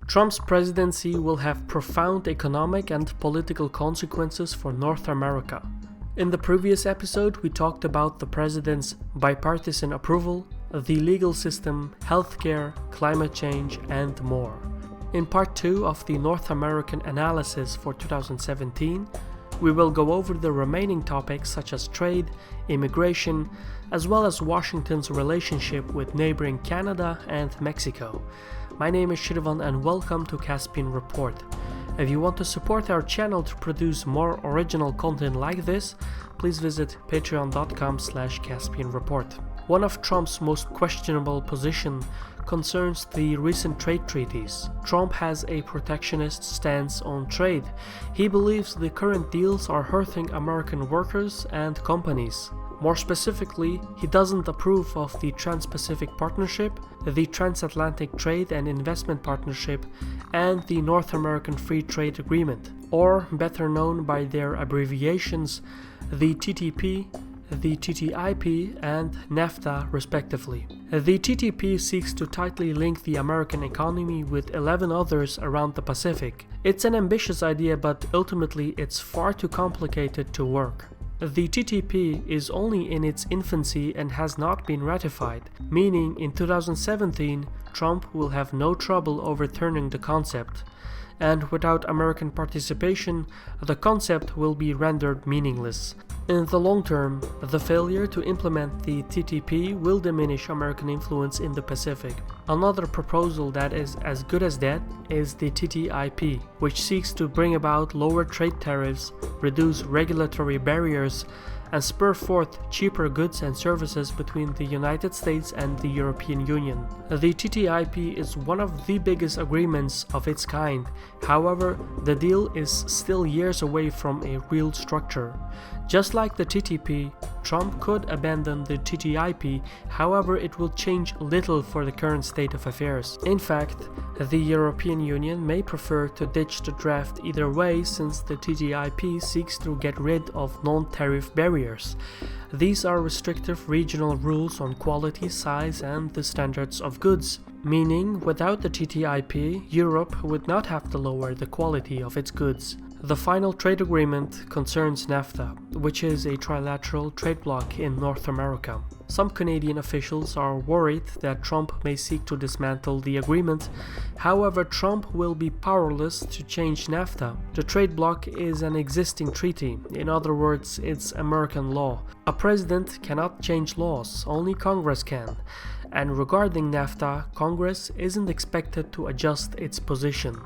Trump's presidency will have profound economic and political consequences for North America. In the previous episode, we talked about the president's bipartisan approval, the legal system, healthcare, climate change, and more. In part 2 of the North American analysis for 2017, we will go over the remaining topics such as trade, immigration, as well as Washington's relationship with neighboring Canada and Mexico. My name is Shirvan and welcome to Caspian Report. If you want to support our channel to produce more original content like this, please visit patreon.com/Caspian Report. One of Trump's most questionable positions concerns the recent trade treaties. Trump has a protectionist stance on trade. He believes the current deals are hurting American workers and companies. More specifically, he doesn't approve of the Trans-Pacific Partnership, the Transatlantic Trade and Investment Partnership, and the North American Free Trade Agreement, or better known by their abbreviations, the TTP, the TTIP, and Nafta respectively. The TTP seeks to tightly link the American economy with 11 others around the Pacific. It's an ambitious idea, but ultimately it's far too complicated to work. The TTP is only in its infancy and has not been ratified, meaning in 2017 Trump will have no trouble overturning the concept. And without American participation, the concept will be rendered meaningless. In the long term, the failure to implement the TTP will diminish American influence in the Pacific. Another proposal that is as good as that is the TTIP, which seeks to bring about lower trade tariffs, reduce regulatory barriers, and spur forth cheaper goods and services between the United States and the European Union. The TTIP is one of the biggest agreements of its kind. However, the deal is still years away from a real structure. Just like the TTP, Trump could abandon the TTIP, however it will change little for the current state of affairs. In fact, the European Union may prefer to ditch the draft either way, since the TTIP seeks to get rid of non-tariff barriers. These are restrictive regional rules on quality, size, and the standards of goods, meaning without the TTIP, Europe would not have to lower the quality of its goods. The final trade agreement concerns Nafta, which is a trilateral trade bloc in North America. Some Canadian officials are worried that Trump may seek to dismantle the agreement. However, Trump will be powerless to change Nafta. The trade bloc is an existing treaty. In other words, it's American law. A president cannot change laws, only Congress can. And regarding Nafta, Congress isn't expected to adjust its position.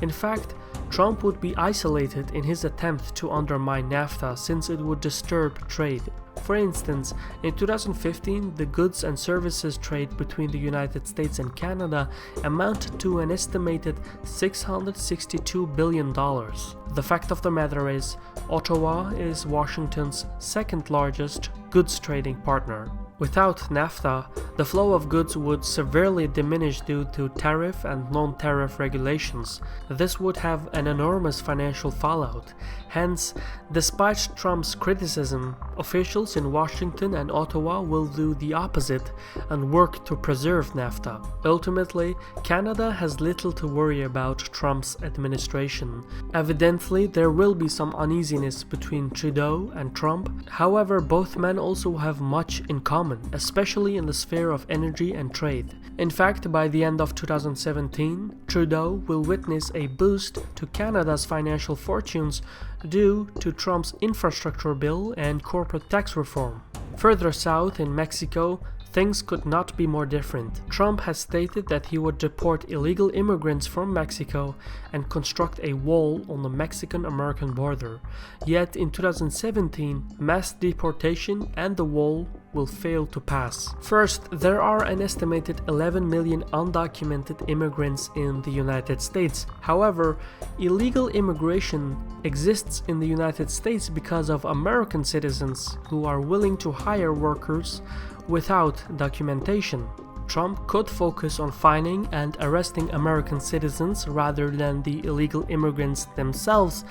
In fact, Trump would be isolated in his attempt to undermine Nafta, since it would disturb trade. For instance, in 2015, the goods and services trade between the United States and Canada amounted to an estimated $662 billion. The fact of the matter is, Ottawa is Washington's second largest goods trading partner. Without Nafta, the flow of goods would severely diminish due to tariff and non-tariff regulations. This would have an enormous financial fallout. Hence, despite Trump's criticism, officials in Washington and Ottawa will do the opposite and work to preserve Nafta. Ultimately, Canada has little to worry about Trump's administration. Evidently, there will be some uneasiness between Trudeau and Trump. However, both men also have much in common, especially in the sphere of energy and trade. In fact, by the end of 2017, Trudeau will witness a boost to Canada's financial fortunes due to Trump's infrastructure bill and corporate tax reform. Further south in Mexico, things could not be more different. Trump has stated that he would deport illegal immigrants from Mexico and construct a wall on the Mexican-American border. Yet in 2017, mass deportation and the wall will fail to pass. First, there are an estimated 11 million undocumented immigrants in the United States. However, illegal immigration exists in the United States because of American citizens who are willing to hire workers without documentation. Trump could focus on fining and arresting American citizens rather than the illegal immigrants themselves.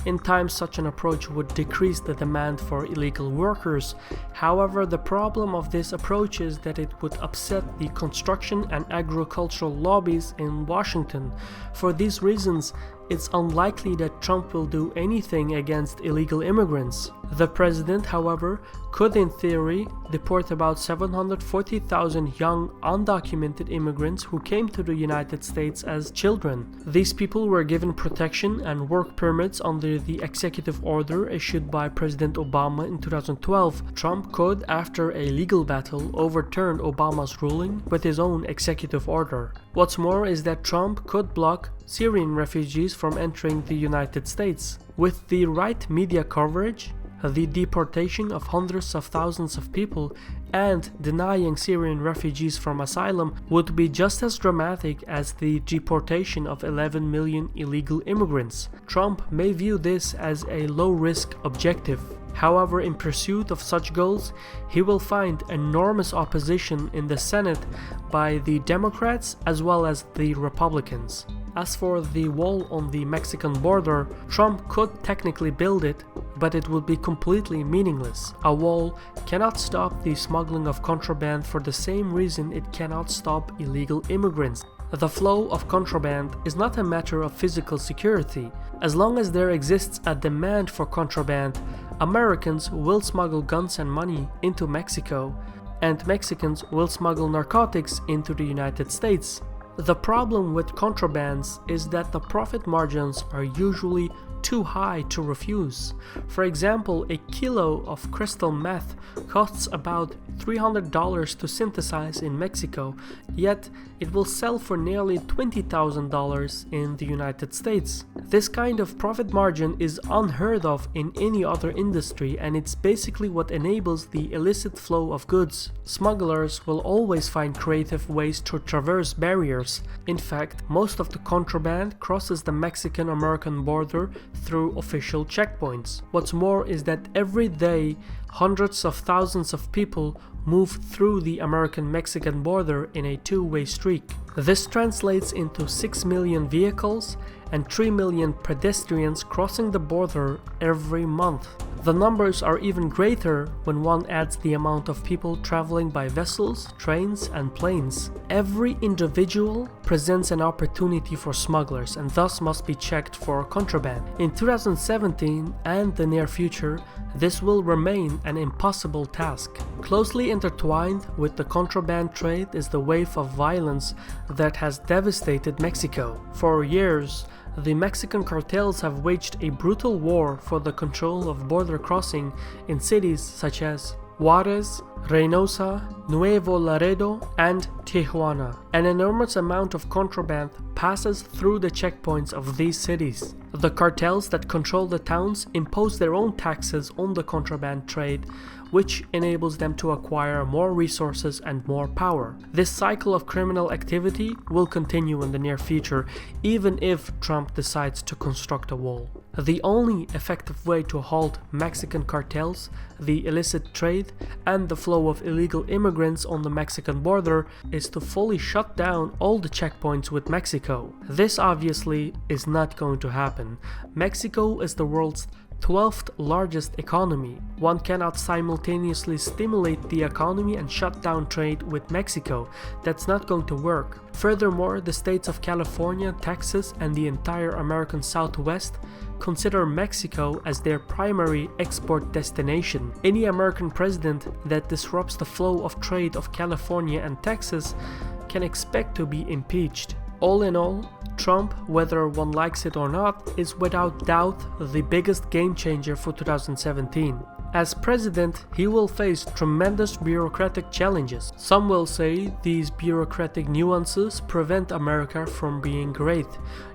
In time, such an approach would decrease the demand for illegal workers. However, the problem of this approach is that it would upset the construction and agricultural lobbies in Washington. For these reasons, it's unlikely that Trump will do anything against illegal immigrants. The president, however, could in theory deport about 740,000 young undocumented immigrants who came to the United States as children. These people were given protection and work permits under the executive order issued by President Obama in 2012. Trump could, after a legal battle, overturn Obama's ruling with his own executive order. What's more is that Trump could block Syrian refugees from entering the United States. With the right media coverage, the deportation of hundreds of thousands of people and denying Syrian refugees from asylum would be just as dramatic as the deportation of 11 million illegal immigrants. Trump may view this as a low-risk objective. However, in pursuit of such goals, he will find enormous opposition in the Senate by the Democrats as well as the Republicans. As for the wall on the Mexican border, Trump could technically build it, but it would be completely meaningless. A wall cannot stop the smuggling of contraband for the same reason it cannot stop illegal immigrants. The flow of contraband is not a matter of physical security. As long as there exists a demand for contraband, Americans will smuggle guns and money into Mexico, and Mexicans will smuggle narcotics into the United States. The problem with contrabands is that the profit margins are usually too high to refuse. For example, a kilo of crystal meth costs about $300 to synthesize in Mexico, yet it will sell for nearly $20,000 in the United States. This kind of profit margin is unheard of in any other industry, and it's basically what enables the illicit flow of goods. Smugglers will always find creative ways to traverse barriers. In fact, most of the contraband crosses the Mexican-American border through official checkpoints. What's more is that every day, hundreds of thousands of people move through the American-Mexican border in a two-way streak. This translates into 6 million vehicles and 3 million pedestrians crossing the border every month. The numbers are even greater when one adds the amount of people traveling by vessels, trains, and planes. Every individual presents an opportunity for smugglers and thus must be checked for contraband. In 2017 and the near future, this will remain an impossible task. Closely intertwined with the contraband trade is the wave of violence that has devastated Mexico. For years, the Mexican cartels have waged a brutal war for the control of border crossing in cities such as Juarez, Reynosa, Nuevo Laredo, and Tijuana. An enormous amount of contraband passes through the checkpoints of these cities. The cartels that control the towns impose their own taxes on the contraband trade, which enables them to acquire more resources and more power. This cycle of criminal activity will continue in the near future, even if Trump decides to construct a wall. The only effective way to halt Mexican cartels, the illicit trade, and the flow of illegal immigrants on the Mexican border is to fully shut down all the checkpoints with Mexico. This obviously is not going to happen. Mexico is the world's 12th largest economy. One cannot simultaneously stimulate the economy and shut down trade with Mexico. That's not going to work. Furthermore, the states of California, Texas, and the entire American Southwest consider Mexico as their primary export destination. Any American president that disrupts the flow of trade of California and Texas can expect to be impeached. All in all, Trump, whether one likes it or not, is without doubt the biggest game changer for 2017. As president, he will face tremendous bureaucratic challenges. Some will say these bureaucratic nuances prevent America from being great,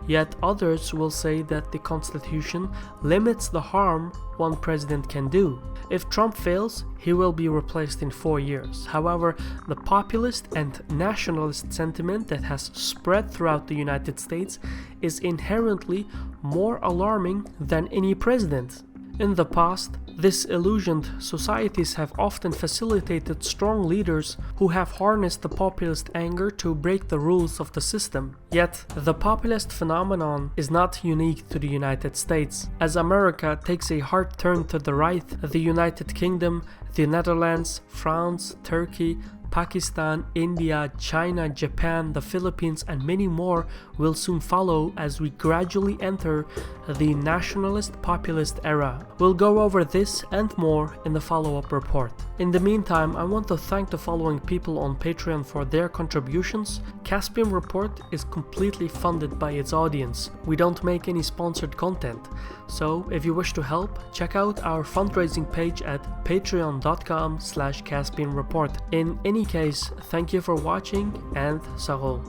yet others will say that the Constitution limits the harm one president can do. If Trump fails, he will be replaced in 4 years. However, the populist and nationalist sentiment that has spread throughout the United States is inherently more alarming than any president. In the past, disillusioned societies have often facilitated strong leaders who have harnessed the populist anger to break the rules of the system. Yet, the populist phenomenon is not unique to the United States. As America takes a hard turn to the right, the United Kingdom, the Netherlands, France, Turkey, Pakistan, India, China, Japan, the Philippines, and many more will soon follow as we gradually enter the nationalist populist era. We'll go over this and more in the follow-up report. In the meantime, I want to thank the following people on Patreon for their contributions. Caspian Report is completely funded by its audience. We don't make any sponsored content. So if you wish to help, check out our fundraising page at patreon.com/Caspian Report. In any case, thank you for watching and Sarol.